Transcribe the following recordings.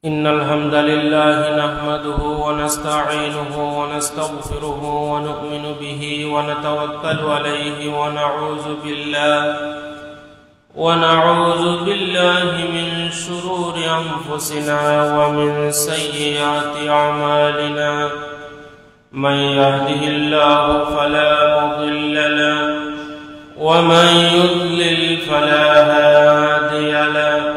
إن الحمد لله نحمده ونستعينه ونستغفره ونؤمن به ونتوكل عليه ونعوذ بالله من شرور أنفسنا ومن سيئات أعمالنا من يهده الله فلا مضل له ومن يضلل فلا هادي له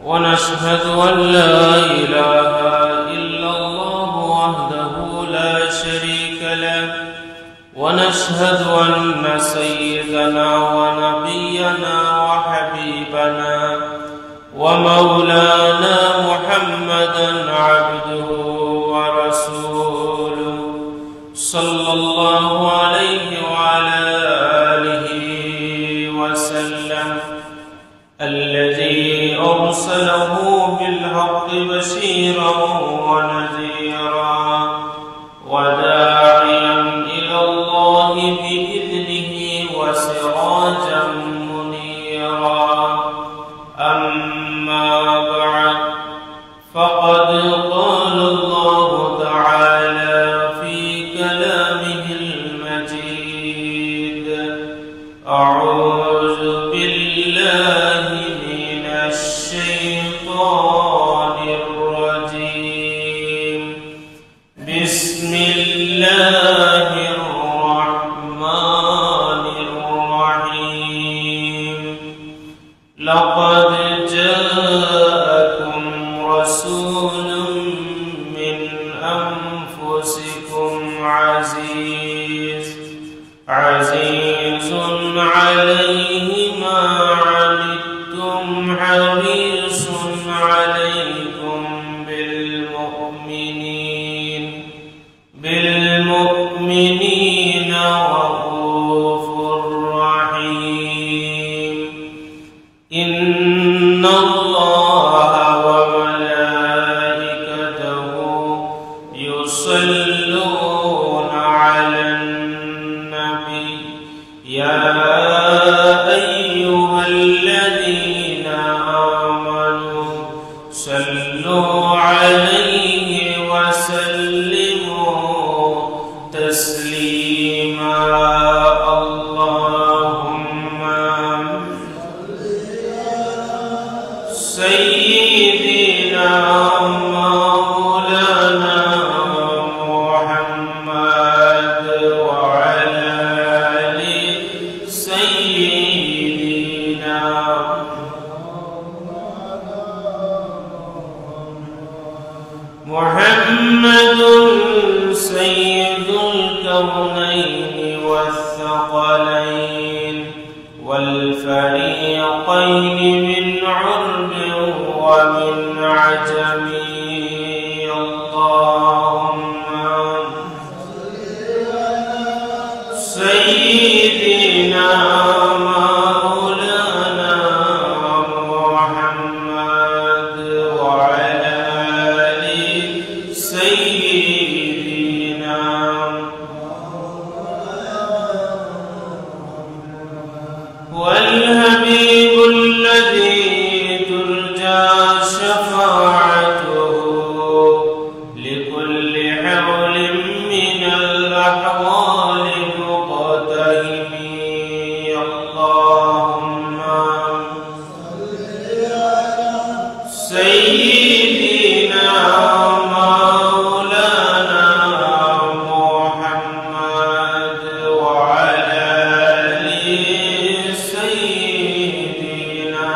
ونشهد أن لا إله إلا الله وحده لا شريك له ونشهد أن سيدنا ونبينا وحبيبنا ومولانا محمدا عبده ورسوله صلى الله عليه وعلى آله وسلم الذي أرسله بالحق بشيرا ونذيرا وداعيا إلى الله بإذنه وسراجا منيرا أما بعد فقد قال الله تعالى في كلامه المجيد أعوذ بالله من الشيطان الرجيم بسم الله الرحمن الرحيم لقد جاءكم رسول من أنفسكم عزيز عليه ما عنتم حريص عليكم بالمؤمنين رؤوف رحيم إن الله وملائكته يصلون على النبي يا أيها الذين آمنوا صلوا عليه وسلموا تسليما اللهم سيدنا مولانا محمد وعلى آل سيدنا محمد سيد الكونين والثقلين والفريقين من عرب ومن عجم اللهم سيدنا مولانا محمد وعلى آل سيدنا والحبيب الذي ترجى شفاعته لكل حول من الأحوال مقتهم اللهم سيدنا مولانا محمد وعلى آل سيدنا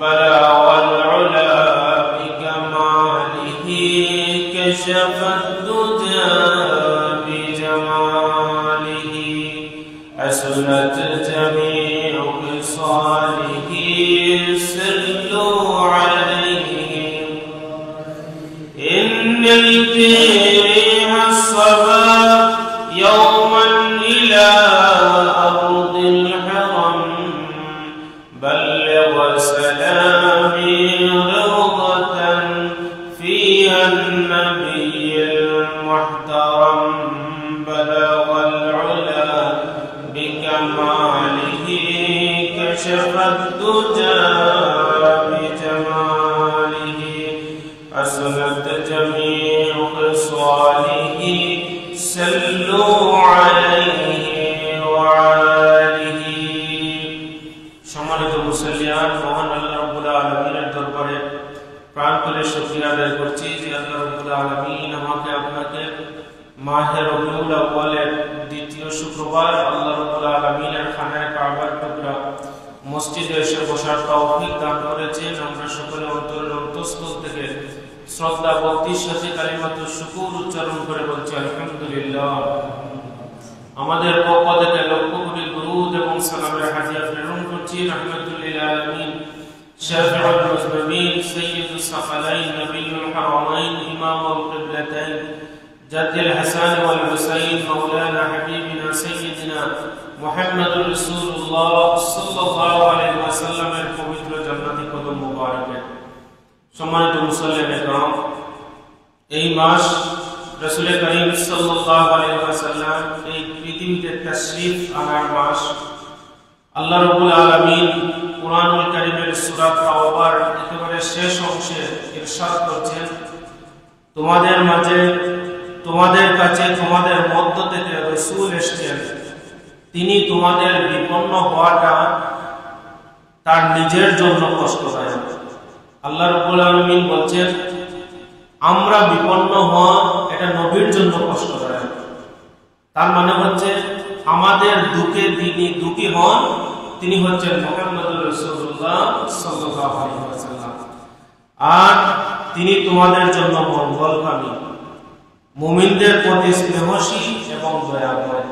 بلغ العلا بكماله كشف الدجى بجماله حسنت جميع خصاله صلوا عليه إن الريح الصبا يوما إلى أرض الحرم بلغ سلامي روضة فيها النبي المحترم بلغ العلا بكماله كشف الدجى بجماله حسنت جميع خصاله صلوا عليه وآله সম্মানিত মুসল্লিয়ান মহান আল্লাহ রাব্বুল আলামিনের দরবারে প্রাণ খুলে শুকরিয়া আদায় করছি যে আল্লাহ রাব্বুল আলামিন আমাকে আপনাকে মাহে রবিউল আউয়ালের দ্বিতীয় শুক্রবার আল্লাহ রাব্বুল আলামিনের খানায়ে কাবার টুকরা মসজিদে এসে বসার তৌফিক দান করেছেন। আমরা সকলে অন্তরের অন্তঃস্থল থেকে শ্রদ্ধা ভক্তির সাথে কালিমাতুশ শুকর উচ্চারণ করে বলছি আলহামদুলিল্লাহ। আমাদের পক্ষ থেকে লক্ষ কোটি দুরূদ এবং সালামের হাদিয়া প্রেরণ করছি রাহমাতুল লিল আলামিন শাফিউল মুজনিবিন সাইয়্যিদুস সাকালাইন নবিয়ুল হারামাইন ইমামুল কিবলাতাইন জাদ্দুল হাসান ওয়াল হুসাইন মাওলানা হাবিবিনা সাইয়্যিদিনা মুহাম্মদুর রাসূলুল্লাহ সাল্লাল্লাহু আলাইহি ওয়াসাল্লামের পবিত্র জান্নাতি কদম মুবারকে। সম্মানিত মুসল্লিয়ান ইকরাম, এই মাস রাসূল করিম সাল্লাল্লাহু আলাইহি ওয়াসাল্লাম এই পৃথিবীতে তাশরীফ আনার মাস। আল্লাহ রাব্বুল আলামিন কুরআনুল কারীমের সূরা তাওবার একেবারে শেষ অংশে ইরশাদ করছেন, তোমাদের মাঝে তোমাদের কাছে তোমাদের মধ্য থেকে রাসূল এসেছেন, তিনি তোমাদের বিপন্ন হওয়াটা তার নিজের জন্য কষ্টদায়ক। আল্লাহ রাব্বুল আলামিন বলছেন আমরা বিপন্ন হওয়া এটা নবীর জন্য কষ্টদায়ক। তার মানে হচ্ছে আমাদের দুঃখে তিনি দুঃখী হন, তিনি হচ্ছেন মুহাম্মদুর রাসূলুল্লাহ সাল্লাল্লাহু আলাইহি ওয়াসাল্লাম, আর তিনি তোমাদের জন্য মঙ্গলকামী, মুমিনদের প্রতি স্নেহশীল এবং দয়াময়।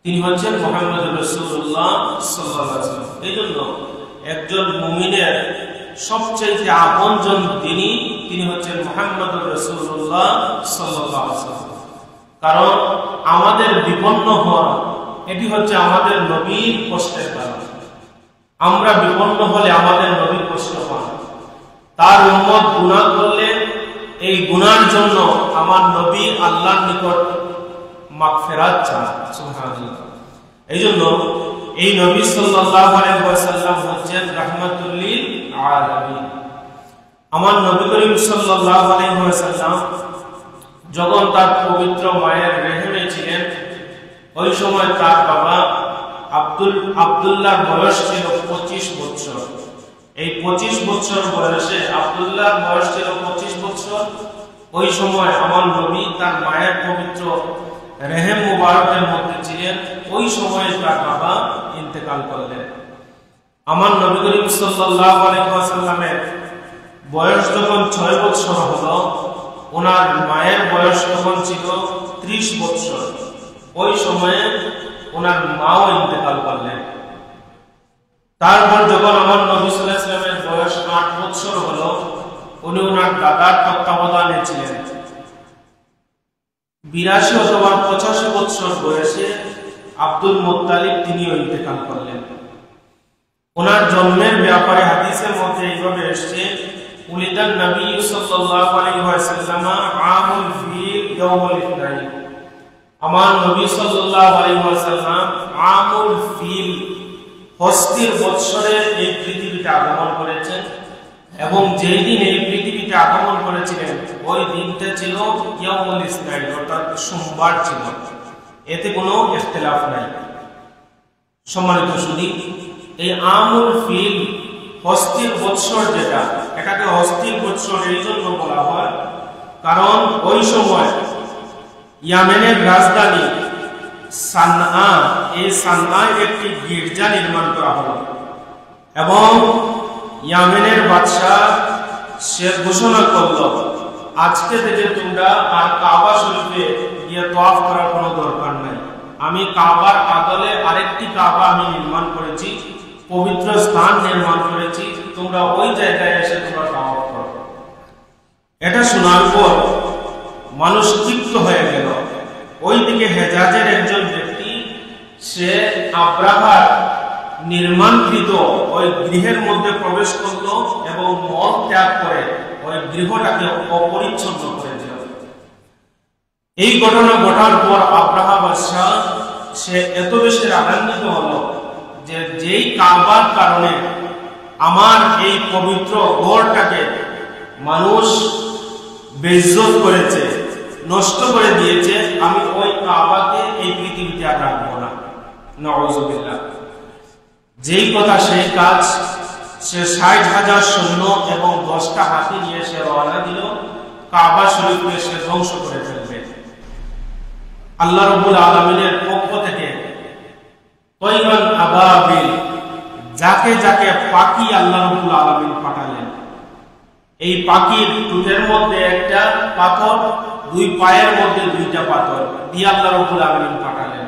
তিনি হচ্ছেন মুহাম্মদুর রাসূলুল্লাহ সাল্লাল্লাহু আলাইহি ওয়াসাল্লাম। এইজন্য একজন মুমিনের সবচেয়ে আপনজন তিনি হচ্ছেন মুহাম্মদুর রাসূলুল্লাহ সাল্লাল্লাহু আলাইহি ওয়াসাল্লাম। কারণ আমাদের বিপন্ন হওয়া এটি হচ্ছে আমাদের নবীর কষ্টের কারণ। আমরা বিপন্ন হলে আমাদের নবী কষ্ট পান, তার উম্মত গুনাহ করলে এই গুনার জন্য আমার নবী আল্লাহর নিকট মাগফিরাত চান। সুবহানাল্লাহ। এইজন্য এই নবী সাল্লাল্লাহু আলাইহি ওয়াসাল্লাম হচ্ছেন রাহমাতুল লিল আলামিন। আমার নবী করিম সাল্লাল্লাহু আলাইহি ওয়াসাল্লাম যখন তার পবিত্র মায়ের রেহেমে ছিলেন, ওই সময় তার বাবা আব্দুল্লাহর বয়স ছিল 25 বছর। এই 25 বছর বয়সে আব্দুল্লাহর বয়স ছিল 25 বছর। ওই সময় আমার নবী তার মায়ের পবিত্র রেহেম মুবারকের মধ্যে ছিলেন। ওই সময়ে তার বাবা ইন্তেকাল করলেন। আমার নবী করিম সাল্লাল্লাহু আলাইহি ওয়াসাল্লামের বয়স যখন 6 বছর হলো, ওনার মায়ের বয়স তখন ছিল 30 বছর। ওই সময়ে ওনার মাও ইন্তেকাল করলেন। তারপর যখন আমার নবী সাল্লাল্লাহু আলাইহি ওয়াসাল্লামের বয়স 8 বছর হলো, উনি ওনার দাদার তত্ত্বাবধানে ছিলেন। 82 অথবা 85 বছর বয়সে আব্দুল মুত্তালিব তিনিও ইন্তেকাল করলেন। ওনার জন্মের ব্যাপারে হাদিসের মধ্যে এইভাবে এসেছে, উলিদান নবী সাল্লাল্লাহু আলাইহি ওয়াসাল্লাম আমুল ফিল ইয়াউমুল ইথনাইন। আমার নবী সাল্লাল্লাহু আলাইহি ওয়াসাল্লাম আমুল ফিল হস্তির বৎসরে এই পৃথিবীতে আগমন করেছেন, এবং যেই দিন এই পৃথিবীতে আগমন করেছিলেন ওই দিনটা ছিল ইয়াউমুল ইথনাইন, অর্থাৎ সোমবার ছিল। এতে কোনো ইখতিলাফ নাই। সম্মানিত শুধু এই আমুল ফিল হস্তির বৎসর যেটা, এটাকে হস্তির বৎসর এই জন্য বলা হয় কারণ ওই সময় ইয়ামেনের রাজধানী সানআ, এই সানআয় একটি গির্জা নির্মাণ করা হলো, এবং ইয়ামেনের বাদশাহ সে ঘোষণা করলো আজকে থেকে তোমরা আর কাবা শরীফে গিয়ে তওয়াফ করার কোনো দরকার নাই। আমি কাবার আদলে আরেকটি কাবা আমি নির্মাণ করেছি, পবিত্র স্থান নির্মাণ করেছি, তোমরা ওই জায়গায় এসে তোমরা তওয়াফ করো। এটা শোনার পর মানুষ তৃপ্ত হয়ে গেল। ওইদিকে হেজাজের একজন ব্যক্তি সে আব্রাহার নির্মাণকৃত ওই গৃহের মধ্যে প্রবেশ করলো এবং মল ত্যাগ করে ওই গৃহটাকে অপরিচ্ছন্ন করে দিল। এই ঘটনা ঘটার পর আব্রাহা বাদশাহ সে এত বেশি রাগান্বিত হলো যে যেই কাবার কারণে আমার এই পবিত্র ঘরটাকে মানুষ বেইজ্জত করেছে, নষ্ট করে দিয়েছে, আমি ওই কাবাকে এই পৃথিবীতে আর রাখবো না। নাউযুবিল্লাহ। যেই কথা সেই কাজ। সে 60,000 সৈন্য এবং 10টা হাতি নিয়ে সে রওনা দিল, কাবা শরীফকে সে ধ্বংস করে ফেলবে। আল্লাহ রাব্বুল আলামিনের পক্ষ থেকে তৈবান আবাবিল, যাকে যাকে পাখি আল্লাহ রাব্বুল আলামিন পাঠালেন। এই পাখির ঠোঁটের মধ্যে একটা পাথর, দুই পায়ের মধ্যে দুইটা পাথর দিয়ে আল্লাহ রাব্বুল আলামিন পাঠালেন।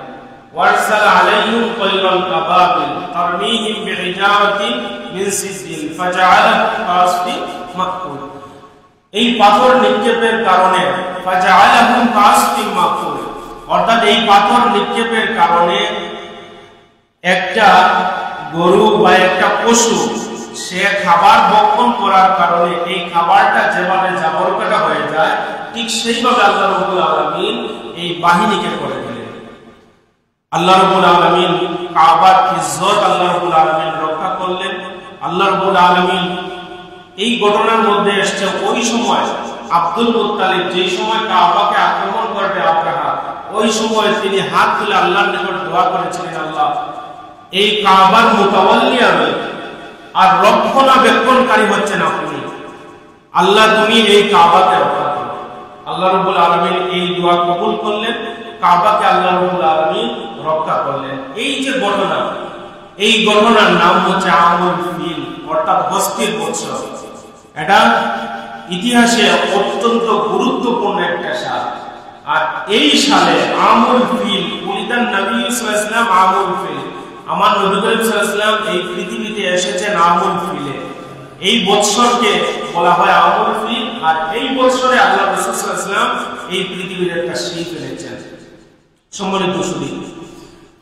ওয়ারসাল আলাইহিম তৈরান আবাবিল তারমিহিম বিহিজারাতিন মিন সিজিল ফাজআলাহু কাসফিন মাকুল। এই পাথর নিক্ষেপের কারণে ফাজআলাহু কাসফিন মাকুল, অর্থাৎ এই পাথর নিক্ষেপের কারণে একটা গরু বা একটা পশু সে খাবার ভক্ষণ করার কারণে এই খাবারটা যেভাবে জাবরকাটা হয়ে যায়, ঠিক সেইভাবে আল্লাহ রাব্বুল আলামিন এই বাহিনীকে করে দিলেন। আল্লাহ রাব্বুল আলামিন কাবার ইজ্জত আল্লাহ রাব্বুল আলামিন রক্ষা করলেন। আল্লাহ রাব্বুল আলামিন এই ঘটনার মধ্যে এসেছে ওই সময় আব্দুল মুত্তালিব যেই সময় কাবাকে আক্রমণ করবে আব্রাহা, ওই সময় তিনি হাত তুলে আল্লাহর নিকট দোয়া করেছিলেন, আল্লাহ এই কাবার মুতাওয়াল্লি আমি, আর রক্ষণাবেক্ষণকারী হচ্ছেন আপনি। আল্লাহ তুমি এই কাবাকে রক্ষা করো। আল্লাহ রাব্বুল আলামিন এই দোয়া কবুল করলেন, কাবাকে আল্লাহ রাব্বুল আলামিন রক্ষা করলেন। এই যে ঘটনা, এই ঘটনার নাম হচ্ছে আমুল ফিল, অর্থাৎ হস্তির বৎসর। এটা ইতিহাসে অত্যন্ত গুরুত্বপূর্ণ একটা সাল। আর এই সালে আমুল ফিল উলিদান নবী সাল্লাল্লাহু আলাইহি ওয়াসাল্লাম আমুল ফিল, আমার নবী করিম সাল্লাল্লাহু আলাইহি ওয়াসাল্লাম এই পৃথিবীতে এসেছেন আমুল ফিলে। এই বৎসরকে বলা হয় আমুল ফিল। আর এই বৎসরে আল্লাহ রাসূল সাল্লাল্লাহু আলাইহি ওয়াসাল্লাম এই পৃথিবীর একটা শীত এনেছেন। সম্মানিত সুধী,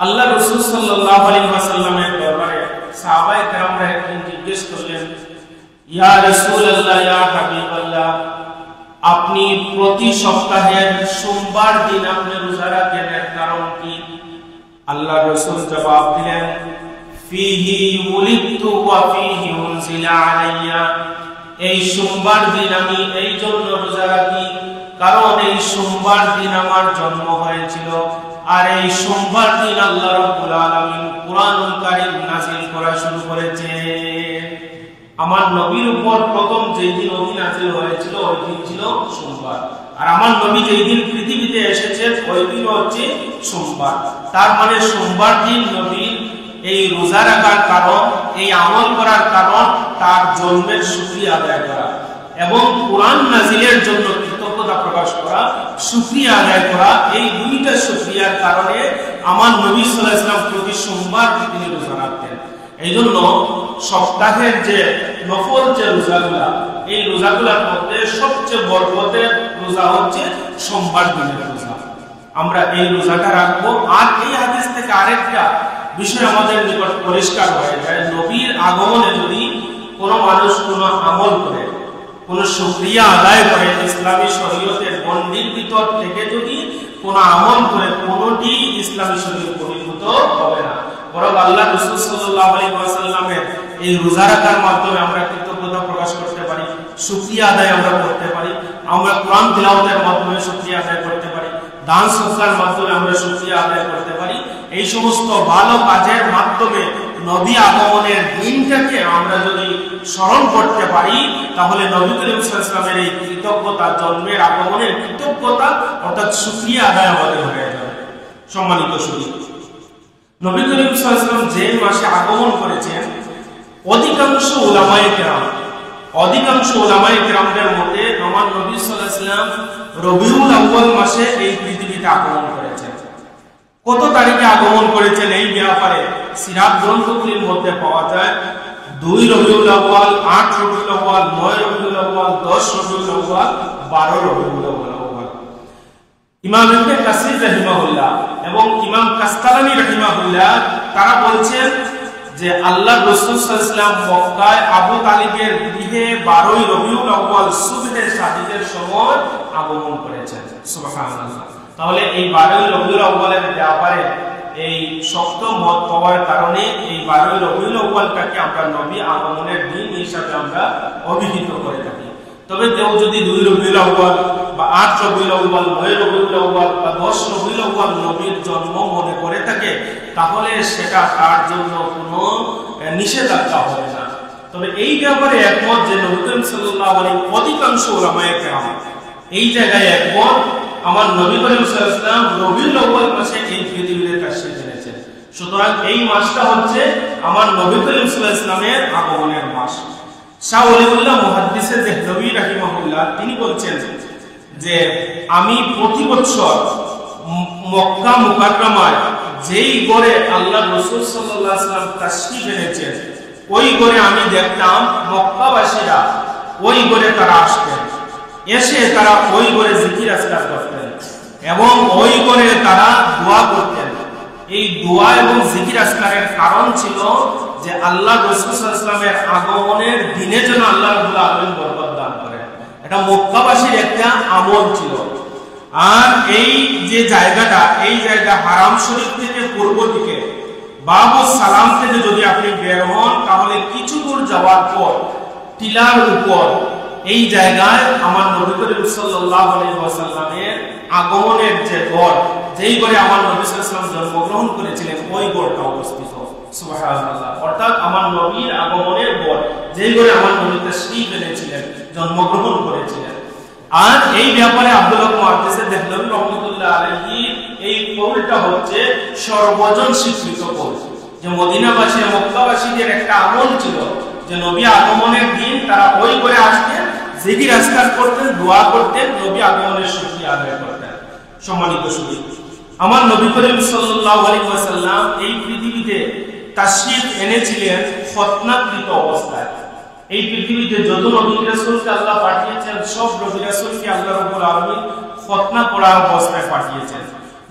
আল্লাহ রাসূল সাল্লাল্লাহু আলাইহি ওয়াসাল্লামের দরবারে সাহাবায়ে কেরামরা একদিন জিজ্ঞেস করলেন, ইয়া রাসূলুল্লাহ, ইয়া হাবিবাল্লাহ, আপনি প্রতি সপ্তাহের সোমবার দিন আপনি রোজা রাখেন, এর কারণ কি? আল্লাহ রাসূল জবাব দিলেন, ফিহি উলিদতু ওয়া ফিহি উনজিলা আলাইয়া। এই সোমবার দিন আমি এই জন্য রোজা রাখি কারণ এই সোমবার দিন আমার জন্ম হয়েছিল, আর এই সোমবার দিন আল্লাহ রাব্বুল আলামিন কুরআনুল কারীম নাযিল করা শুরু করেছে। আমার নবীর উপর প্রথম যেই দিন ওহী নাযিল হয়েছিল ওই দিন ছিল সোমবার, আর আমার নবী যেই দিন পৃথিবীতে এসেছেন ওই দিন হচ্ছে সোমবার। তার মানে সোমবার দিন নবীর এই রোজা রাখার কারণ, এই আমল করার কারণ তার জন্মের শুকরিয়া আদায় করা এবং কুরআন নাযিলের জন্য কৃতজ্ঞতা প্রকাশ করা, শুকরিয়া আদায় করা। এই দুইটা শুকরিয়ার কারণে আমার নবী সাল্লাল্লাহু আলাইহি ওয়াসাল্লাম প্রতি সোমবার তিনি রোজা রাখতেন। এই জন্য সপ্তাহের যে নফল যে রোজাগুলা, এই রোজাগুলার মধ্যে সবচেয়ে বরকতের রোজা হচ্ছে সোমবার দিনের রোজা। আমরা এই রোজাটা রাখবো। আর এই হাদিস থেকে আরেকটা বিষয় আমাদের নিকট পরিষ্কার হয়ে যায়, নবীর আগমনে যদি কোনো মানুষ কোনো আমল করে, কোনো শুকরিয়া আদায় করে, ইসলামী শরীয়তের গণ্ডির ভিতর থেকে যদি কোনো আমল করে, কোনোটি ইসলামী শরীয়ত পরিণত হবে না, বরং আল্লাহ রাসূল সাল্লাল্লাহু আলাইহি ওয়াসাল্লামের এই রোজা রাখার মাধ্যমে আমরা কৃতজ্ঞতা প্রকাশ করতে পারি, শুকরিয়া আদায় আমরা করতে পারি, আমরা কোরআন তিলাওয়াতের মাধ্যমে শুকরিয়া আদায় করতে পারি, দান সদকার মাধ্যমে আমরা শুকরিয়া আদায় করতে পারি। এই সমস্ত ভালো কাজের মাধ্যমে নবী আগমনের দিনটাকে আমরা যদি স্মরণ করতে পারি, তাহলে নবী করিম সাল্লাল্লাহু আলাইহি ওয়াসাল্লামের এই কৃতজ্ঞতা, জন্মের আগমনের কৃতজ্ঞতা অর্থাৎ শুকরিয়া আদায় আমাদের হয়ে যাবে। সম্মানিত সুধী, নবী করিম সাল্লাল্লাহু আলাইহি ওয়াসাল্লাম যে মাসে আগমন করেছেন, অধিকাংশ উলামায়ে কেরামদের মতে আমার নবী সাল্লাল্লাহু আলাইহি ওয়াসাল্লাম রবিউল আউয়াল মাসে এই পৃথিবীতে আগমন করেছেন। কত তারিখে আগমন করেছেন এই ব্যাপারে সিরাত গ্রন্থগুলির মধ্যে পাওয়া যায় 2 রবিউল আউয়াল, 8 রবিউল আউয়াল, 9 রবিউল আউয়াল, 10 রবিউল আউয়াল, 12 রবিউল আউয়াল। ইমাম ইবনে কাসির রাহিমাহুল্লাহ এবং ইমাম কাস্তালানী রাহিমাহুল্লাহ তারা বলছেন যে আল্লাহ রাসূল সাল্লাল্লাহু আলাইহি ওয়াসাল্লাম মক্কায় আবু তালিবের গৃহে 12 রবিউল আউয়াল সুবহে সাদিকের সময় আগমন করেছেন। সুবহানাল্লাহ। তাহলে এই 12 রবিউল আউয়ালের ব্যাপারে এই শক্ত মত পাওয়ার কারণে এই 12 রবিউল আউয়ালটাকে আমরা নবী আগমনের দিন হিসাবে আমরা অভিহিত করে থাকি। তবে কেউ যদি 2 রবিউল আউয়াল বা 8 রবিউল আউয়াল, 9 রবিউল আউয়াল বা 10 রবিউল আউয়াল নবীর জন্ম মনে করে থাকে, তাহলে সেটা তার জন্য কোনো নিষেধাজ্ঞা হবে না। তবে এই ব্যাপারে একমত যে নবী করিম সাল্লাল্লাহু আলাইহি অধিকাংশ উলামায়ে কেরাম এই জায়গায় একমত, আমার নবী করিম সাল্লাল্লাহু আলাইহি ওয়াসাল্লাম রবিউল আউয়াল মাসে এই পৃথিবীতে তাশরীফ এনেছেন। সুতরাং এই মাসটা হচ্ছে আমার নবী করিম সাল্লাল্লাহু আলাইহি ওয়াসাল্লামের আগমনের মাস। শাহ ওলিউল্লাহ মুহাদ্দিসে দেহলভী রাহিমাহুল্লাহ তিনি বলছেন যে আমি প্রতি বছর মক্কা মুকাররমায় যেই ঘরে আল্লাহ রাসূল সাল্লাল্লাহু আলাইহি ওয়াসাল্লাম তাশরীফ এনেছেন ওই ঘরে আমি দেখতাম মক্কাবাসীরা ওই ঘরে তারা আসতেন, এসে তারা ওই ঘরে জিকির আজকার করতেন এবং ওই ঘরে তারা দোয়া করতেন। এই দোয়া এবং জিকির আজকারের কারণ ছিল যে আল্লাহ রাসূল সাল্লাল্লাহু আলাইহি ওয়াসাল্লামের আগমনের দিনে যেন আল্লাহ রাব্বুল আলামিন বরকত দান করেন, এটা মক্কাবাসীর একটা আমল ছিল। আর এই যে জায়গাটা, এই জায়গা হারাম শরীফ থেকে পূর্ব দিকে বাবু সালাম থেকে যদি আপনি বের হন, তাহলে কিছু দূর যাওয়ার পর টিলার উপর এই জায়গায় আমার নবী করিম সাল্লাল্লাহু আলাইহি ওয়াসাল্লামের আগমনের যে ঘর, যেই ঘরে আমার নবী সাল্লাল্লাহু আলাইহি ওয়াসাল্লাম জন্মগ্রহণ করেছিলেন ওই ঘরটা অবস্থিত। সুবহানাল্লাহ। অর্থাৎ আমার নবীর আগমনের ঘর, যেই ঘরে আমার নবী তাশরীফ এনেছিলেন, জন্মগ্রহণ করেছিলেন। আর এই ব্যাপারে আব্দুল্লাহ মুহাদ্দিসে দেহলভী রাহমাতুল্লাহ আলাইহি এই কওলটা হচ্ছে সর্বজন স্বীকৃত কওল, যে মদিনাবাসী মক্কাবাসীদের একটা আমল ছিল যে নবী আগমনের দিন তারা ওই ঘরে আসতেন, জিকির আজকার করতেন, দোয়া করতেন, নবী আগমনের শুকরিয়া আদায় করতেন। সম্মানিত সুধী, আমার নবী করিম সাল্লাল্লাহু আলাইহি ওয়াসাল্লাম এই পৃথিবীতে তাশরীফ এনেছিলেন খতনাকৃত অবস্থায়। এই পৃথিবীতে যত নবী রাসূলকে আল্লাহ পাঠিয়েছেন, সব নবী রাসূলকে আল্লাহ রাব্বুল আলামিন খতনা করা অবস্থায় পাঠিয়েছেন।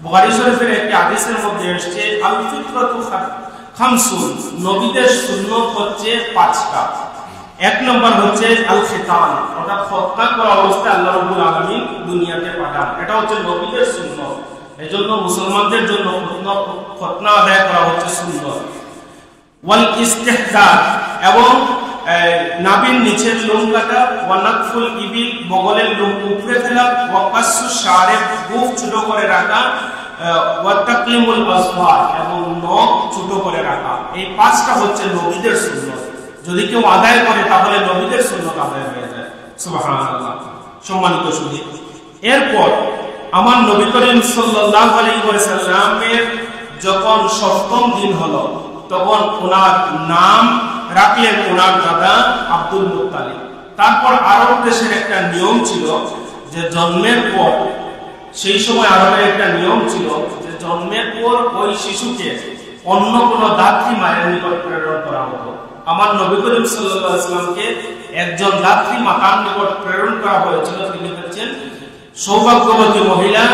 বুখারী শরীফের একটি হাদিসের মধ্যে এসেছে আল ফিতরাতু খামসুন, নবীদের সুন্নাত হচ্ছে 5টা। এক নম্বর হচ্ছে আল খিতান, অর্থাৎ খতনা করা অবস্থায় আল্লাহ রাব্বুল আলামিন দুনিয়াতে পাঠান, এটা হচ্ছে নবীদের সুন্নাত। এজন্য মুসলমানদের জন্য খতনা আদায় করা হচ্ছে সুন্নাত। ওয়াল ইস্তিহদাদ, এবং নাভির নিচের লোম কাটা, ওয়া নাকফুল ইবিল, বগলের লোম উপরে ফেলা, ওয়া কাসসু শারেব, গোঁফ ছোট করে রাখা, ওয়া তাকলিমুল আসফার, এবং নখ ছোট করে রাখা। এই 5টা হচ্ছে নবীদের সুন্নাত। যদি কেউ আদায় করে তাহলে নবীদের সুন্নাত আদায় হয়ে যায়। সুবহানাল্লাহ। সম্মানিত সুধী, এরপর আমার নবী করিম সাল্লাল্লাহু আলাইহি ওয়াসাল্লামের যখন 7ম দিন হলো, তখন ওনার নাম রাখলেন ওনার দাদা আব্দুল মুত্তালিব। তারপর আরব দেশের একটা নিয়ম ছিল যে জন্মের পর, সেই সময় আরবের একটা নিয়ম ছিল যে জন্মের পর ওই শিশুকে অন্য কোনো দাত্রী মায়ের নিকট প্রেরণ করা হতো। আমার নবী করিম সাল্লাল্লাহু আলাইহি ওয়াসাল্লামকে একজন দাত্রী মাতার নিকট প্রেরণ করা হয়েছিল। তিনি হচ্ছেন সৌভাগ্যবতী মহিলা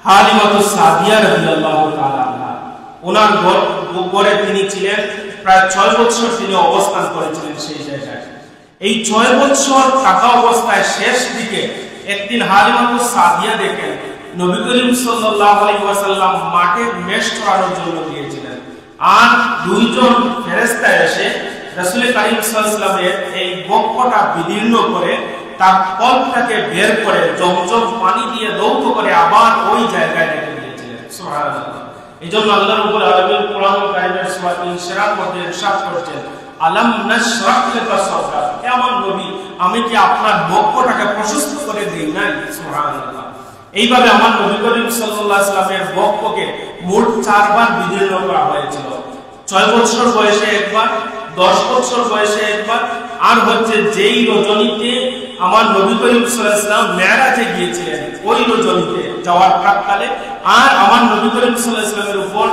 হালিমাতুস সাদিয়া রাদিয়াল্লাহু তাআলা আনহা। ওনার ঘরে তিনি ছিলেন প্রায় 6 বছর তিনি অবস্থান করেছিলেন সেই জায়গায়। এই 6 বছর থাকা অবস্থায় শেষ দিকে একদিন হালিমাতুস সাদিয়া দেখেন নবী করিম সাল্লাল্লাহু আলাইহি ওয়াসাল্লাম মাঠে মেষ চড়ানোর জন্য গিয়েছিলেন, আর 2 জন ফেরেশতা এসে রাসূল কারীম সাল্লাল্লাহু আলাইহি ওয়াসাল্লামের এই বক্ষটা বিদীর্ণ করে তার কল্পটাকে বের করে জমজম পানি দিয়ে দৌত করে আবার ওই জায়গায় রেখে দিয়েছিলেন। সুবহানাল্লাহ। এজন্য আল্লাহ রাব্বুল আলামিন কোরআনুল কারীমের সূরা ইনশিরাহ মধ্যে ইরশাদ করেছেন, আলাম নাশরাহ লাকা সাদরাক, হে আমার নবী, আমি কি আপনার বক্ষটাকে প্রশস্ত করে দেই নাই? সুবহানাল্লাহ। এইভাবে আমার নবী করিম সাল্লাল্লাহু আলাইহি ওয়াসাল্লামের বক্ষকে মোট 4 বার বিদীর্ণ করা হয়েছিল। 6 বছর বয়সে একবার, 10 বছর বয়সে একবার, আর হচ্ছে যেই রজনীতে আমার নবী করিম সাল্লাল্লাহু আলাইহি ওয়াসাল্লাম মেরাজে গিয়েছিলেন ওই রজনীতে যাওয়ার প্রাক্কালে, আর আমার নবী করিম সাল্লাল্লাহু আলাইহি ওয়াসাল্লামের উপর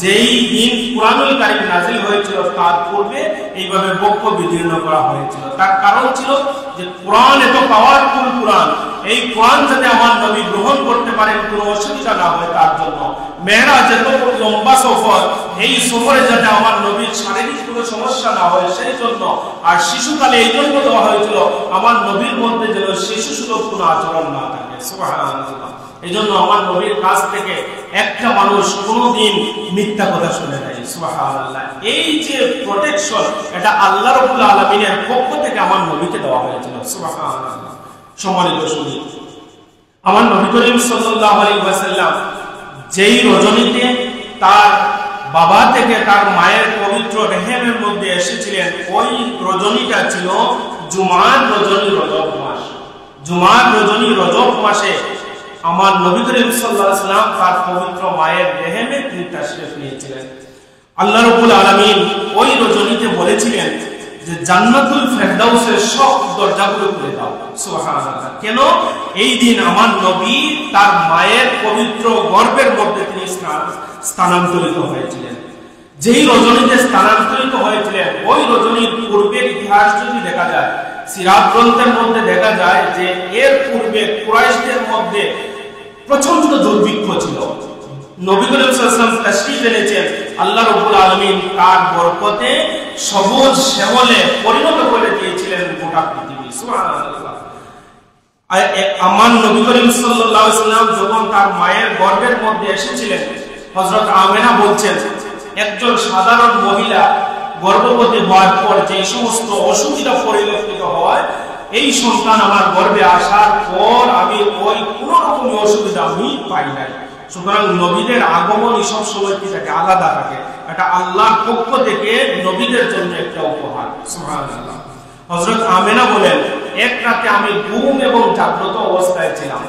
যেই দিন কুরআনুল কারীম নাযিল হয়েছিল তার পূর্বে এইভাবে বক্ষ বিদীর্ণ করা হয়েছিল। তার কারণ ছিল যে কুরআন এত পাওয়ারফুল কুরআন, এই কুরআন যাতে আমার নবী গ্রহণ করতে পারেন, কোনো অসুবিধা না হয় তার জন্য মেরাজ এত লম্বা সফর, এই সফরে যাতে আমার নবীর শারীরিক কোনো সমস্যা না হয় সেই জন্য, আর শিশুকালে এই জন্য দেওয়া হয়েছিল আমার নবীর মধ্যে যেন শিশু সুলভ কোনো আচরণ না থাকে। সুবহানাল্লাহ। এই জন্য আমার নবীর কাছ থেকে একটা মানুষ কোনোদিন মিথ্যা কথা শুনে নাই। সুবহানাল্লাহ। এই যে প্রোটেকশন, এটা আল্লাহ রাব্বুল আলামিনের পক্ষ থেকে আমার নবীকে দেওয়া হয়েছিল। সুবহানাল্লাহ। সম্মানিত শুনি, আমার নবী করিম সাল্লাল্লাহু আলাইহি ওয়াসাল্লাম যেই রজনীতে তার বাবা থেকে তার মায়ের পবিত্র রেহেমের মধ্যে এসেছিলেন, ওই রজনীটা ছিল জুমার রজনী, রজব মাস। জুমার রজনী রজব মাসে আমার নবী করিম সাল্লাল্লাহু আলাইহি ওয়াসাল্লাম তার পবিত্র মায়ের রেহেমে তিনি তাশরীফ নিয়েছিলেন। আল্লাহ রাব্বুল আলামিন ওই রজনীতে বলেছিলেন যে জান্নাতুল ফেরদাউসের সব দরজাগুলো খুলে দাও। সুবহানাল্লাহ। কেন? এই দিন আমার নবী তার মায়ের পবিত্র গর্ভের মধ্যে তিনি স্থানান্তরিত হয়েছিলেন। যেই রজনীতে স্থানান্তরিত হয়েছিলেন, ওই রজনীর পূর্বের ইতিহাস যদি দেখা যায়, সিরাত গ্রন্থের মধ্যে দেখা যায় যে এর পূর্বে কুরাইশদের মধ্যে প্রচন্ড দুর্ভিক্ষ ছিল। নবী করিম সাল্লাল্লাহু আলাইহি ওয়াসাল্লাম তাশরীফ এনেছেন, আল্লাহ রাব্বুল আলামিন তার বরকতে সবুজ শ্যামলে পরিণত করে দিয়েছিলেন গোটা পৃথিবী। সুবহানাল্লাহ। আমার নবী করিম সাল্লাল্লাহু আলাইহি ওয়াসাল্লাম যখন তার মায়ের গর্ভের মধ্যে এসেছিলেন, হযরত আমেনা বলছেন, একজন সাধারণ মহিলা গর্ভবতী হওয়ার পর যে সমস্ত অসুবিধা পরিলক্ষিত হয়, এই সন্তান আমার গর্ভে আসার পর আমি ওই কোন রকম অসুবিধা আমি পাই নাই। সুতরাং নবীদের আগমনই সব সময় কি থাকে? আলাদা থাকে। এটা আল্লাহর পক্ষ থেকে নবীদের জন্য একটা উপহার। সুবহানাল্লাহ। হযরত আমেনা বলেন, এক রাতে আমি ঘুম এবং জাগ্রত অবস্থায় ছিলাম,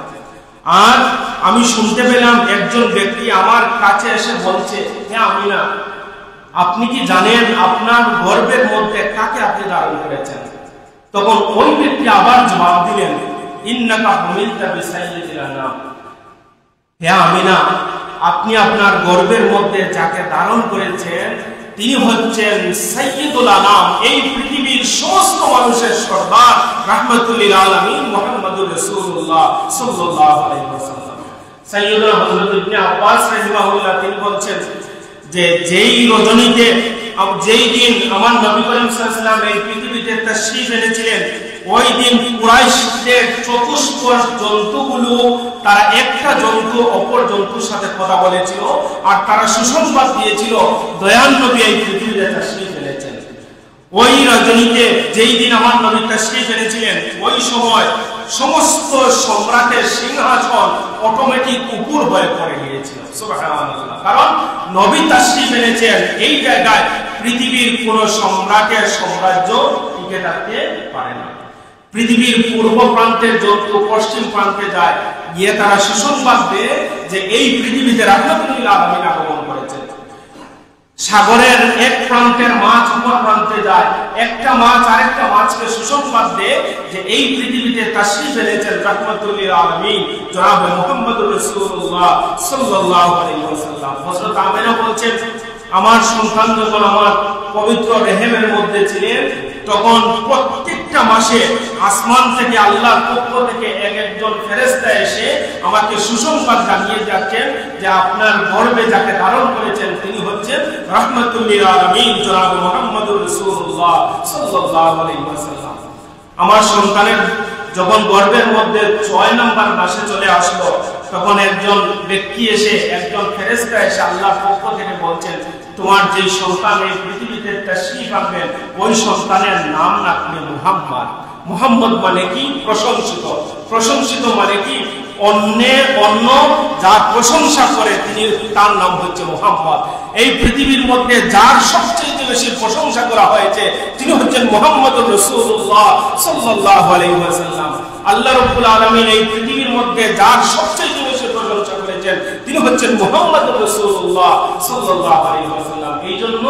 আর আমি শুনতে পেলাম একজন ব্যক্তি আমার কাছে এসে বলছে, হে আমিনা, আপনি কি জানেন আপনার গর্ভের মধ্যে কাকে আপনি ধারণ করেছেন? তখন ওই ব্যক্তি আবার জবাব দিলেন, ইন্নাকা হুমিলতা বিসাইয়্যিদিল আনাম। হে আমিনা, আপনি আপনার গর্ভের মধ্যে যাকে ধারণ করেছেন তিনি হচ্ছেন সাইয়্যিদুল আনাম, এই পৃথিবীর সমস্ত মানুষের সরদার, রাহমাতুল লিল আলামিন মুহাম্মদুর রাসূলুল্লাহ সাল্লাল্লাহু আলাইহি ওয়াসাল্লাম। সাইয়্যিদুনা হযরত ইবনে আব্বাস রাহিমাহুল্লাহ তিনি বলছেন যে যেই রজনীতে, যেই দিন আমার নবী করিম সাল্লাল্লাহু আলাইহি ওয়াসাল্লাম এই পৃথিবীতে তাশরীফ এনেছিলেন, ওই দিন কুরাইশদের চতুষ্পদ জন্তুগুলো, তারা একটা জন্তু অপর জন্তুর সাথে কথা বলেছিল, আর তারা সুসংবাদ দিয়েছিল দয়াল নবী এই পৃথিবীতে তাশরীফ এনেছেন। ওই রজনীতে যেই দিন আমার নবী তাশরীফ এনেছিলেন, ওই সময় সমস্ত সম্রাটের সিংহাসন অটোমেটিক উপর হয়ে পড়ে গিয়েছিল। সুবহানাল্লাহ। কারণ নবী তাশরীফ এনেছেন এই জায়গায় পৃথিবীর কোন সম্রাটের সাম্রাজ্য টিকে থাকতে পারে না। পৃথিবীর পূর্ব প্রান্তের জন্তু পশ্চিম প্রান্তে যায়, গিয়ে তারা সুসংবাদ দেয় যে এই পৃথিবীতে রাহমাতুল লিল আলামিন আগমন করেছেন। সাগরের এক প্রান্তের মাছ অপর প্রান্তে যায়, একটা মাছ আরেকটা মাছকে সুসংবাদ দেয় যে এই পৃথিবীতে তাশরীফ এনেছেন রাহমাতুল লিল আলামিন জনাব মুহাম্মদুর রাসূলুল্লাহ সাল্লাল্লাহু আলাইহি ওয়াসাল্লাম। হযরত আমেনা বলছেন, আমার সন্তান যখন আমার পবিত্র রেহেমের মধ্যে ছিলেন, তখন প্রত্যেকটা মাসে আসমান থেকে আল্লাহর পক্ষ থেকে একজন ফেরেশতা এসে আমাকে সুসংবাদ জানিয়ে যাচ্ছেন যে আপনার গর্ভে যাকে ধারণ করেছেন তিনি হচ্ছেন রাহমাতুল লিল আলামিন জনাব মুহাম্মদুর রাসূলুল্লাহ সাল্লাল্লাহু আলাইহি ওয়াসাল্লাম। আমার সন্তানের যখন গর্ভের মধ্যে 6 নম্বর মাসে চলে আসলো, তখন একজন ব্যক্তি এসে, একজন ফেরেশতা এসে আল্লাহর পক্ষ থেকে বলছেন, তোমার যে সন্তান এই পৃথিবীতে তাশরীফ আনবেন, ওই সন্তানের নাম রাখবে মুহাম্মদ। মুহাম্মদ মানে কি? প্রশংসিত। প্রশংসিত মানে কি? অন্য যার প্রশংসা করে তিনি, তার নাম হচ্ছে মুহাম্মদ। এই পৃথিবীর মধ্যে যার সবচেয়ে বেশি প্রশংসা করা হয়েছে তিনি হচ্ছেন মুহাম্মদুর রাসূলুল্লাহ সাল্লাল্লাহু আলাইহি ওয়াসাল্লাম। আল্লাহ রাব্বুল আলামিন এই পৃথিবীর মধ্যে যার সবচেয়ে বেশি প্রশংসা করেছেন তিনি হচ্ছেন মুহাম্মদুর রাসূলুল্লাহ সাল্লাল্লাহু আলাইহি ওয়াসাল্লাম। এইজন্য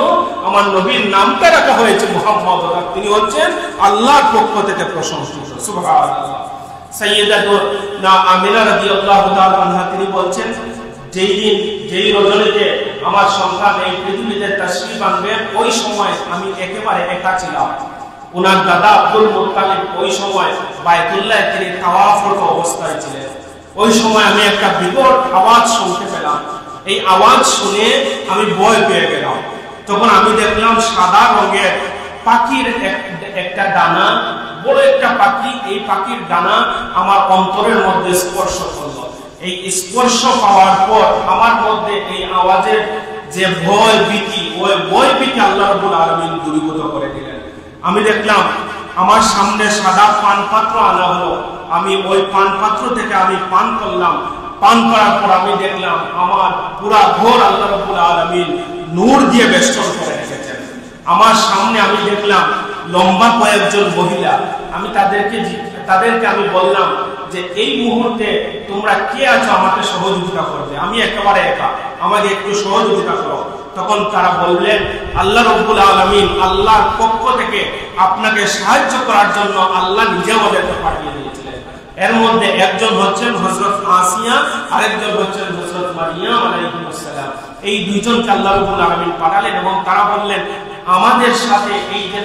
আমার নবীর নামটা রাখা হয়েছে মুহাম্মদ, আর তিনি হচ্ছেন আল্লাহর পক্ষ থেকে প্রশংসিত। সুবহানাল্লাহ। সাইয়্যিদাতুনা আমিনা রাদিয়াল্লাহু তাআলা আনহা তিনি বলছেন, যেই রজনীতে আমার সন্তান এই পৃথিবীতে তাশরীফ আনবে, ওই সময় আমি একেবারে একা ছিলাম। ওনার দাদা আব্দুল মুত্তালিব ওই সময় বাইতুল্লাহ তিনি তাওয়াফরত অবস্থায় ছিলেন। ওই সময় আমি একটা বিকট আওয়াজ শুনতে পেলাম এই আওয়াজ শুনে আমি ভয় পেয়ে গেলাম। তখন আমি দেখলাম সাদা রঙের পাখির একটা ডানা, বড় একটা পাখি, এই পাখির ডানা আমার অন্তরের মধ্যে স্পর্শ করলো। এই স্পর্শ পাওয়ার পর আমার মধ্যে এই আওয়াজের যে ভয় ভীতি, ওই ভয় ভীতি আল্লাহ রাব্বুল আলামিন দূরীভূত করে দিলেন। আমি দেখলাম আমার সামনে সাদা পান পাত্র আনা হলো, আমি ওই পান পাত্র থেকে আমি পান করলাম। পান করার পর আমি দেখলাম আমার পুরা ঘর আল্লাহ রাব্বুল আলামিন নূর দিয়ে বেষ্টন করে রেখেছেন। আমার সামনে আমি দেখলাম লম্বা কয়েকজন মহিলা। আমি তাদেরকে আমি বললাম যে এই মুহূর্তে তোমরা কে আছো আমাকে সহযোগিতা করবে, আমি একেবারে একা, আমাকে একটু সহযোগিতা করো। তখন তারা বললেন আল্লাহ রাব্বুল আলামিন আল্লাহর পক্ষ থেকে আপনাকে সাহায্য করার জন্য আল্লাহ নিজে আমাদেরকে পাঠিয়ে দিয়েছিলেন। এর মধ্যে একজন হচ্ছেন হযরত আসিয়া, আরেকজন হচ্ছেন হযরত মারিয়াম আলাইহিস সালাম। এই দুইজনকে আল্লাহ রাব্বুল আলামিন পাঠালেন এবং তারা বললেন আমাদের সাথে এই যে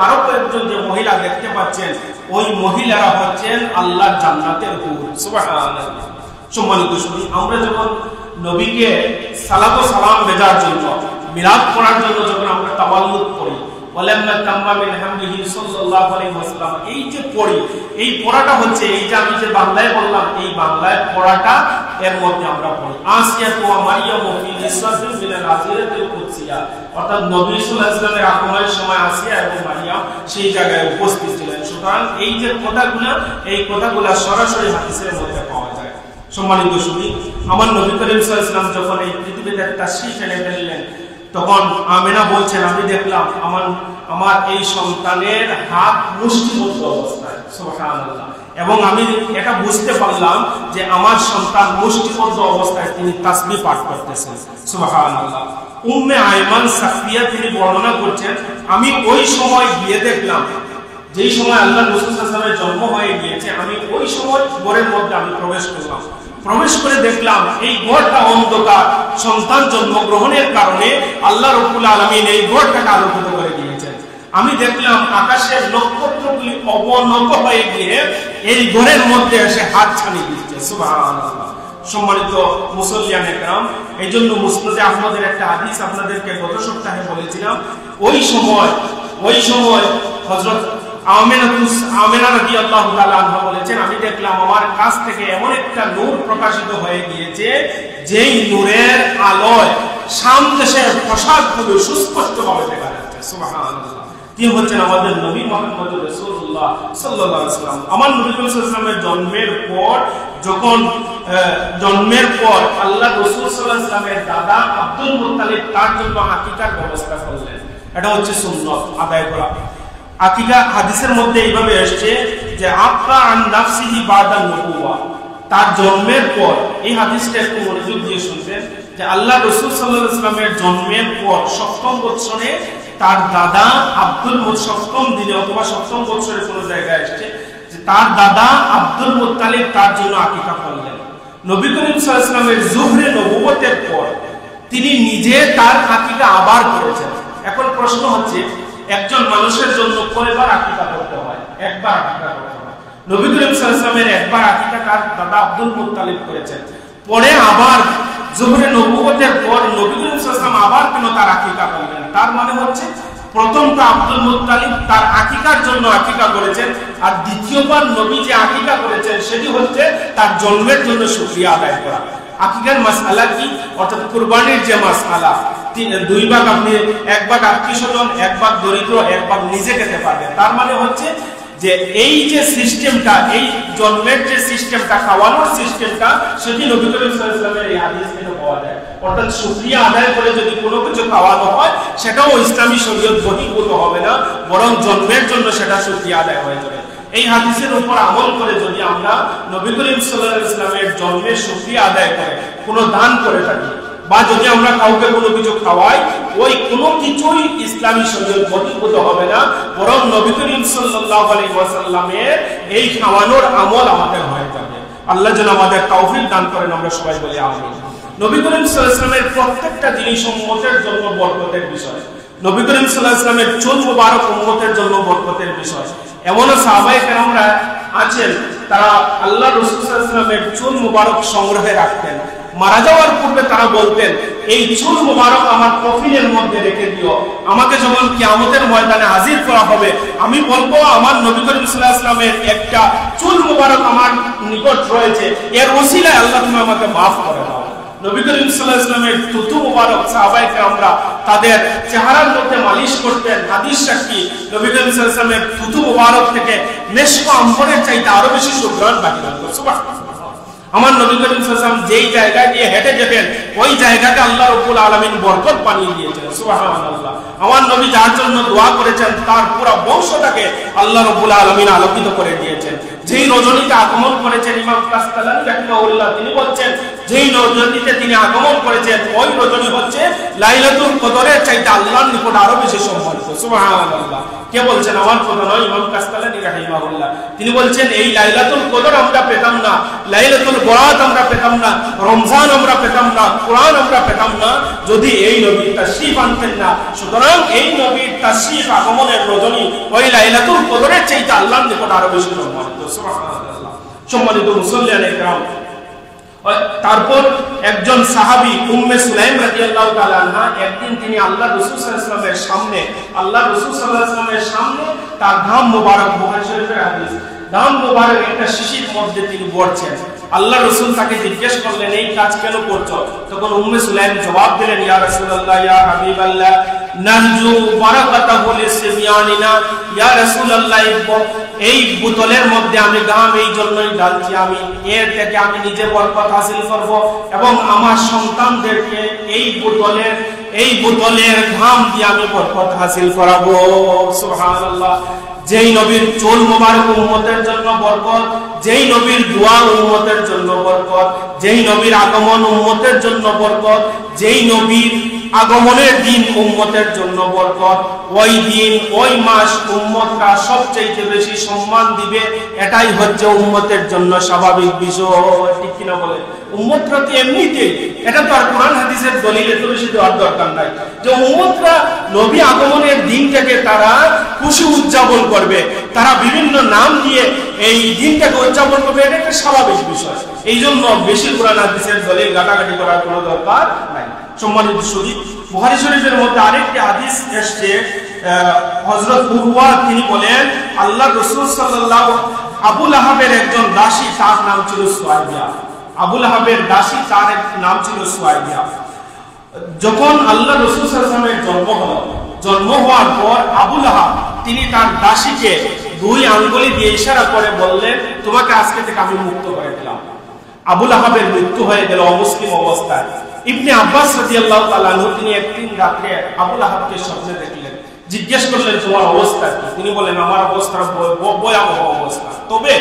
আরো কয়েকজন যে মহিলা দেখতে পাচ্ছেন, ওই মহিলারা হচ্ছেন আল্লাহর জান্নাতের হুর। সুবহানাল্লাহ। সম্মানিত শুনি, আমরা যখন নবীকে সালাত ও সালাম ভেজার জন্য, মিলাদ করার জন্য যখন আমরা তাওয়াল্লুদ করি, ওয়ালাম্মা তাম্মা মিন হামদিহি সাল্লাল্লাহু আলাইহি ওয়াসাল্লাম, এই যে পড়ি, এই পড়াটা হচ্ছে এই যে আমি যে বাংলায় বললাম, এই বাংলায় পড়াটা এর মধ্যে আমরা পড়ি আসিয়া ওয়া মারিয়াম ফি নিসাতিন মিনাল আজিরাতিল কুদসিয়া, অর্থাৎ নবী সাল্লাল্লাহু আলাইহি ওয়াসাল্লামের আগমনের সময় আসিয়া এবং মারিয়াম সেই জায়গায় উপস্থিত ছিলেন। সুতরাং এই যে কথাগুলো, এই কথাগুলো সরাসরি হাদিসের মধ্যে পাওয়া যায়। সম্মানিত শুনি, আমার নবী করিম সাল্লাল্লাহু আলাইহি ওয়াসাল্লাম যখন এই পৃথিবীতে তাশরীফ এনে ফেললেন, তখন আমেনা বলছেন আমি দেখলাম আমার এই সন্তানের হাত মুষ্টিবদ্ধ অবস্থায়। সুবহানাল্লাহ। এবং আমি এটা বুঝতে পারলাম যে আমার সন্তান মুষ্টিবদ্ধ অবস্থায় তিনি তাসবিহ পাঠ করতেছেন। সুবহানাল্লাহ। উম্মে আয়মান সাফিয়া তিনি বর্ণনা করছেন আমি ওই সময় গিয়ে দেখলাম, যেই সময় আল্লাহ রাসূল সাল্লাল্লাহু আলাইহি ওয়াসাল্লামের জন্ম হয়ে গিয়েছে, আমি ওই সময় ঘরের মধ্যে আমি প্রবেশ করলাম। প্রবেশ করে দেখলাম এই ঘরটা অন্ধকার, সন্তান জন্মগ্রহণের কারণে আল্লাহ রাব্বুল আলামিন এই ঘরটাকে আলোকিত করে দিয়েছেন। আমি দেখলাম আকাশের নক্ষত্রগুলি অবনত হয়ে গিয়ে এই ঘরের মধ্যে এসে হাত ছাড়িয়ে দিচ্ছে। সুবহানাল্লাহ। সম্মানিত মুসল্লিয়ানে কেরাম, এই জন্য মুসনাদে আহমদের একটা হাদিস আপনাদেরকে গত সপ্তাহে বলেছিলাম। ওই সময় হযরত আমেনা রাদিয়াল্লাহু তাআলা আনহা বলেছেন আমি দেখলাম আমার কাছ থেকে এমন একটা নূর প্রকাশিত হয়ে গিয়েছে, যেই নূরের আলোয় শাম দেশের প্রাসাদগুলো সুস্পষ্টভাবে দেখা যাচ্ছে। সুবহানাল্লাহ। তিনি হচ্ছেন আমাদের নবী মুহাম্মদ রাসূলুল্লাহ সাল্লাল্লাহু আলাইহি ওয়াসাল্লাম। আমার নবী সাল্লাল্লাহু আলাইহি ওয়াসাল্লামের জন্মের পর আল্লাহ রাসূল সাল্লাল্লাহু আলাইহি ওয়াসাল্লামের দাদা আব্দুল মুত্তালিব তার জন্য আকিকার ব্যবস্থা করলেন। এটা হচ্ছে সুন্নাত আদায় করা। আকিকা হাদিসের মধ্যে এইভাবে এসেছে যে আক্কা আন নাফসিহি বাদা নবুওয়া, তার জন্মের পর, এই হাদিসটা একটু মনোযোগ দিয়ে শুনবেন, যে আল্লাহ রাসূল সাল্লাল্লাহু আলাইহি ওয়াসাল্লামের জন্মের পর 7ম বছরে তার দাদা আব্দুল মুত্তালিব, 7ম দিনে অথবা 7ম বছরে কোন জায়গায় এসেছে যে তার দাদা আব্দুল মুত্তালিব তার জন্য আকিকা করলেন। নবী করিম সাল্লাল্লাহু আলাইহি ওয়াসাল্লামের যুহরে নবুয়তের পর তিনি নিজে তার আকিকা আবার করেছেন। এখন প্রশ্ন হচ্ছে একজন মানুষের জন্য কয়বার আকিকা করতে হয়? একবার আকিকা করতে হয়। নবী করিম সাল্লাল্লাহু আলাইহি ওয়াসাল্লামের একবার আকিকা তার দাদা আব্দুল মুত্তালিব করেছেন। পরে আবার যুহরে নবুয়তের পর নবী করিম সাল্লাল্লাহু আলাইহি ওয়াসাল্লাম আবার কেন তার আকিকা করলেন? তার মানে হচ্ছে প্রথমটা আব্দুল মুত্তালিব তার আকিকার জন্য আকিকা করেছেন, আর দ্বিতীয়বার নবী যে আকিকা করেছেন সেটি হচ্ছে তার জন্মের জন্য শুকরিয়া আদায় করা। আকিকার মাসআলা কি? অর্থাৎ কুরবানির যে মাসআলা, দুই ভাগ, আপনি এক ভাগ আত্মীয়স্বজন, এক ভাগ দরিদ্র, এক ভাগ নিজে খেতে পারবেন। তার মানে হচ্ছে যে এই যে সিস্টেমটা, এই জন্মের যে সিস্টেমটা, খাওয়ানোর সিস্টেমটা, সেটি নবী করিম সাল্লাল্লাহু আলাইহি ওয়াসাল্লামের এই হাদিস থেকে পাওয়া যায়। অর্থাৎ শুকরিয়া আদায় করে যদি কোনো কিছু খাওয়ানো হয় সেটাও ইসলামী শরীয়ত বহির্ভূত হবে না, বরং জন্মের জন্য সেটা শুকরিয়া আদায় হয়ে যাবে। এই হাদিসের উপর আমল করে যদি আমরা নবী করিম সাল্লাল্লাহু আলাইহি ওয়াসাল্লামের জন্মের শুকরিয়া আদায় করে কোনো দান করে থাকি, বা যদি আমরা কাউকে কোনো কিছু খাওয়াই, ওই কোনো কিছুই ইসলামী শরীয়ত বহির্ভূত হবে না, বরং নবী করিম সাল্লাল্লাহু আলাইহি ওয়াসাল্লামের এই খাওয়ানোর আমল আমাদের হয়ে যাবে। আল্লাহ যেন আমাদের তৌফিক দান করেন, আমরা সবাই বলি আমিন। নবী করিম সাল্লাল্লাহু আলাইহি ওয়াসাল্লামের প্রত্যেকটা জিনিস উম্মতের জন্য বরকতের বিষয়। নবী করিম সাল্লাল্লাহু আলাইহি ওয়াসাল্লামের চুল মুবারক উম্মতের জন্য বরকতের বিষয়। এমন সাহাবায়ে কেরামরা আছেন, তারা আল্লাহ রাসূল সাল্লাল্লাহু আলাইহি ওয়াসাল্লামের চুল মুবারক সংগ্রহে রাখতেন, মারা যাওয়ার পূর্বে তারা বলতেন, এই চুল মুবারক আমার কফিনের মধ্যে রেখে দিও, আমাকে যখন কিয়ামতের ময়দানে হাজির করা হবে আমি বলবো আমার নবী করিম সাল্লাল্লাহু আলাইহি ওয়াসাল্লামের একটা চুল মুবারক আমার নিকট রয়েছে, এর ওসিলায় আল্লাহ তুমি আমাকে মাফ করে দাও। নবী করিম সাল্লাল্লাহু আলাইহি ওয়াসাল্লামের থুতু মুবারক সাহাবায়ে কেরামরা তাদের চেহারার মধ্যে মালিশ করতেন। হাদিস সাক্ষী, নবী করিম সাল্লাল্লাহু আলাইহি ওয়াসাল্লামের থুতু মুবারক থেকে মেশক আম্বরের চাইতে আরো বেশি সুঘ্রাণ বাহির হতো। সুবহানাল্লাহ। আমার নবী করিম সাল্লাল্লাহু আলাইহি ওয়াসাল্লাম যেই জায়গা দিয়ে হেঁটে যেতেন ওই জায়গাকে আল্লাহ রাব্বুল আলামিন বরকত বানিয়ে দিয়েছেন। সুবহানাল্লাহ। আমার নবী যার জন্য দোয়া করেছেন তার পুরো বংশটাকে আল্লাহ রাব্বুল আলামিন আলোকিত করে দিয়েছেন। যেই রজনীতে আগমন করেছেন ইমাম কাসতালানী রাহিমাহুল্লাহ তিনি বলছেন, যেই রজনীতে তিনি আগমন করেছেন ওই রজনী হচ্ছে লাইলাতুল কদরের চাইতে আল্লাহর নিকট আরো বেশি সম্মানিত। সুবহানাল্লাহ। কে বলছেন? আমার কথা নয়, ইমাম কাসতালানী রাহিমাহুল্লাহ তিনি বলছেন এই লাইলাতুল কদর আমরা পেতাম না, লাইলাতুল বরাত আমরা পেতাম না, রমজান আমরা পেতাম না, কোরআন আমরা পেতাম না যদি এই নবী তাশরীফ আনতেন না। সুতরাং এই নবীর তাশরীফ আগমনের রজনী ওই লাইলাতুল কদরের চাইতে আল্লাহর নিকট আরো বেশি সম্মানিত। সুবহানাল্লাহ। সম্মানিত মুসল্লিয়ানে কেরাম, তারপর একজন সাহাবী উম্মে সুলাইম রাদিয়াল্লাহু তাআলা আনহা একদিন তিনি আল্লাহ রাসূল সাল্লাল্লাহু আলাইহি ওয়াসাল্লামের সামনে তার ঘাম মোবারক, বুখারী শরীফের হাদিস, ঘাম মোবারক একটা শিশির মধ্যে তিনি পড়ছেন। আল্লাহ রাসূল তাকে জিজ্ঞেস করলেন এই কাজ কেন করছো? তখন উম্মে সুলাইম জবাব দিলেন, ইয়া রাসূলুল্লাহ, ইয়া হাবিবাল্লাহ, নারজু বারাকাতাহু লিসবিয়ানিনা, ইয়া রাসূলুল্লাহ, এই বোতলের মধ্যে আমি ঘাম এই জন্যই ঢালছি, আমি এর থেকে আমি নিজে বরকত হাসিল করব এবং আমার সন্তানদেরকে এই বোতলের ঘাম দিয়ে আমি বরকত হাসিল করাবো। সুবহানাল্লাহ। যেই নবীর চুল মোবারক উম্মতের জন্য বরকত, যেই নবীর দোয়া উম্মতের জন্য বরকত, যেই নবীর আগমন উম্মতের জন্য বরকত, যেই নবীর আগমনের দিন উম্মতের জন্য বরকত, ওই দিন ওই মাস উম্মতরা সবচেয়ে বেশি সম্মান দিবে, এটাই হচ্ছে উম্মতের জন্য স্বাভাবিক বিষয়। ঠিক কিনা বলে? উম্মতরা তো এমনিতেই, এটা তো আর কোরআন হাদিসের দলিল এত বেশি দেওয়ার দরকার নাই যে উম্মতরা নবী আগমনের দিনটাকে তারা খুশি উদযাপন করবে, তারা বিভিন্ন নাম দিয়ে এই দিনটাকে উদযাপন করবে, এটা একটা স্বাভাবিক বিষয়। এই জন্য বেশি কোরআন হাদিসের দলিল ঘাটাঘাটি করার কোনো দরকার নাই। সম্মানিত শরীফ, বুখারী শরীফের মধ্যে আরেকটি হাদিস এসেছে, হযরত উরওয়া তিনি বলেন আল্লাহ রাসূল সাল্লাল্লাহু আবু লাহাবের একজন দাসী, তার নাম ছিল সুয়াইবা। আবু লাহাবের দাসী, তার নাম ছিল সুয়াইবা। যখন আল্লাহ রাসূল সাল্লাল্লাহু আলাইহি ওয়াসাল্লামের জন্ম হওয়ার পর আবু লাহাব তিনি তার দাসীকে দুই আঙ্গুলি দিয়ে ইশারা করে বললেন, তোমাকে আজকে থেকে আমি মুক্ত করে দিলাম। আবু লাহাবের মৃত্যু হয়ে গেল অমুসলিম অবস্থায়। ইবনে আব্বাস রাদিয়াল্লাহু তাআলা আনহু তিনি একদিন রাতে আবু লাহাবকে স্বপ্নে দেখলেন, জিজ্ঞেস করলেন তোমার অবস্থা কি? তিনি বলেন আমার অবস্থা ভয়াবহ অবস্থা, তবে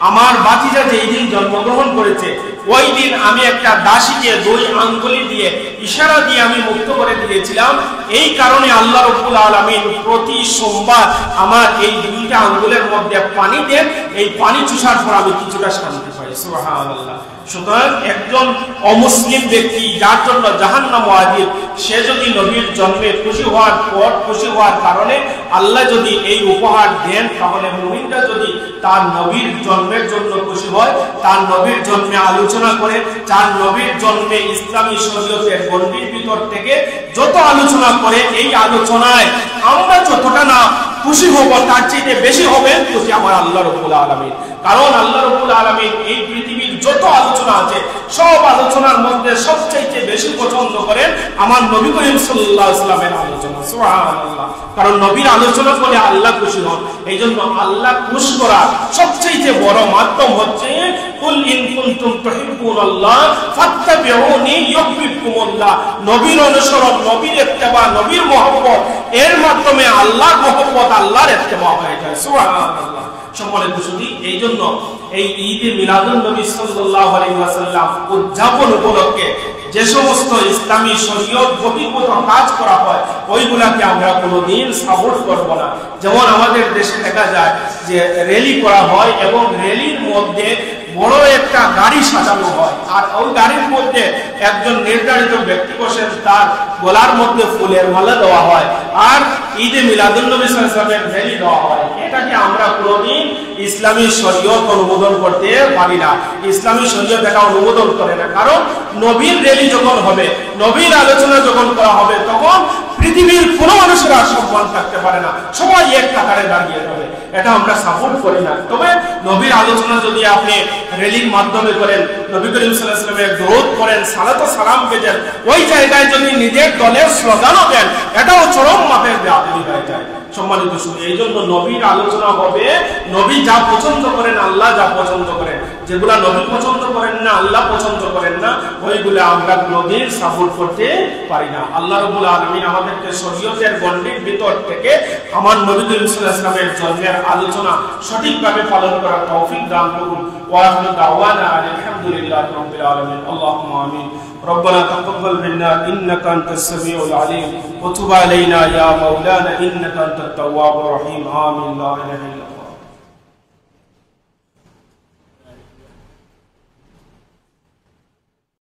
আমার বাতিজা যেই দিন জন্মগ্রহণ করেছে ওই দিন আমি একটা দাসীকে দুই আঙ্গুলি দিয়ে ইশারা দিয়ে আমি মুক্ত করে দিয়েছিলাম, এই কারণে আল্লাহ রাব্বুল আলামিন প্রতি সোমবার আমার এই দুইটা আঙ্গুলের মধ্যে পানি দেন, এই পানি চুষার পর আমি কিছুটা শান্তি পাই। সুবহানাল্লাহ। সুতরাং একজন অমুসলিম ব্যক্তি যার জন্য জাহান্নাম ওয়াজিব, সে যদি নবীর জন্মে খুশি হওয়ার কারণে আল্লাহ যদি এই উপহার দেন, তাহলে মুমিনরা যদি তার নবীর জন্মের জন্য খুশি হয়, তার নবীর জন্মে আলোচনা করে, তার নবীর জন্মে ইসলামী শরীয়তের গণ্ডির ভিতর থেকে যত আলোচনা করে, এই আলোচনায় আমরা যতটা না খুশি হব তার চেয়ে বেশি হবেন খুশি আমার আল্লাহ রাব্বুল আলামিন। কারণ আল্লাহ রাব্বুল আলামিন এই পৃথিবীর যত আলোচনা আছে সব আলোচনার মধ্যে সবচেয়ে বেশি পছন্দ করেন আমার নবী করিম সাল্লাল্লাহু আলাইহি ওয়াসাল্লামের আলোচনা। সুবহানাল্লাহ। কারণ নবীর আলোচনা করে আল্লাহ খুশি হন, এই জন্য আল্লাহ খুশি করার সবচেয়ে বড় মাধ্যম হচ্ছে কুল ইন কুনতুম তুহিব্বুনাল্লাহ ফাত্তাবিউনি ইউহিব্বুকুমুল্লাহ। নবীর অনুসরণ, নবীর ইত্তেবা, নবীর মহব্বত, এর মাধ্যমে আল্লাহর মহব্বত, আল্লাহর ইত্তেবা হয়ে যায়। সুবহানাল্লাহ। সম্মানিত সুধী, এই জন্য এই ঈদে মিলাদুন নবী সাল্লাল্লাহু আলাইহি ওয়াসাল্লাম উদযাপন উপলক্ষে যে সমস্ত ইসলামী শরীয়ত বহির্ভূত কাজ করা হয় ওইগুলাকে আমরা কোনোদিন সাপোর্ট করব না। যেমন আমাদের দেশে দেখা যায় যে র্যালি করা হয় এবং র্যালির মধ্যে বড় একটা গাড়ি সাজানো হয়, আর ওই গাড়ির মধ্যে একজন নির্ধারিত ব্যক্তি বসেন, তার গলার মধ্যে ফুলের মালা দেওয়া হয়, আর ঈদে মিলাদুন নবী সাল্লাল্লাহু আলাইহি ওয়াসাল্লামের র্যালি দেওয়া হয়। এটাকে আমরা কোনোদিন ইসলামী শরীয়ত অনুমোদন করতে পারি না। ইসলামী শরীয়ত এটা অনুমোদন করে না। কারণ নবীর র্যালি যখন হবে, নবীর আলোচনা যখন করা হবে, তখন পৃথিবীর কোনো মানুষের আর সম্মান থাকতে পারে না, সবাই এক কাতারে দাঁড়িয়ে যাবে। এটা আমরা সাপোর্ট করি না। তবে নবীর আলোচনা যদি আপনি র্যালির মাধ্যমে করেন, নবী করিম সাল্লাল্লাহু আলাইহি ওয়াসাল্লামের দরুদ পড়েন, সালাত ও সালাম পেতেন, ওই জায়গায় যদি নিজের দলের স্লোগানও দেন, এটাও চরম মাপের বেয়াদবি হয়ে যায়। সম্মানিত শুধু এই জন্য নবীর আলোচনা হবে, নবী যা পছন্দ করেন, আল্লাহ যা পছন্দ করেন, যেগুলা নবী পছন্দ করেন না, আল্লাহ পছন্দ করেন না, ওইগুলা আমরা নবীর সাপোর্ট করতে পারি না। আল্লাহ রাব্বুল আলামিন আমাদেরকে শরীয়তের গণ্ডির ভিতর থেকে আমার নবী করিম সাল্লাল্লাহু আলাইহি ওয়াসাল্লামের জন্মের আলোচনা সঠিকভাবে পালন করার তৌফিক দান করুন। ওয়া আখিরু দাওয়ানা আলহামদুলিল্লাহি রাব্বিল আলামিন। আল্লাহুম্মা আমিন। ربنا تقبل منا إنك أنت السميع العليم وتب علينا يا مولانا إنك أنت التواب الرحيم. آمين. لا إله إلا الله.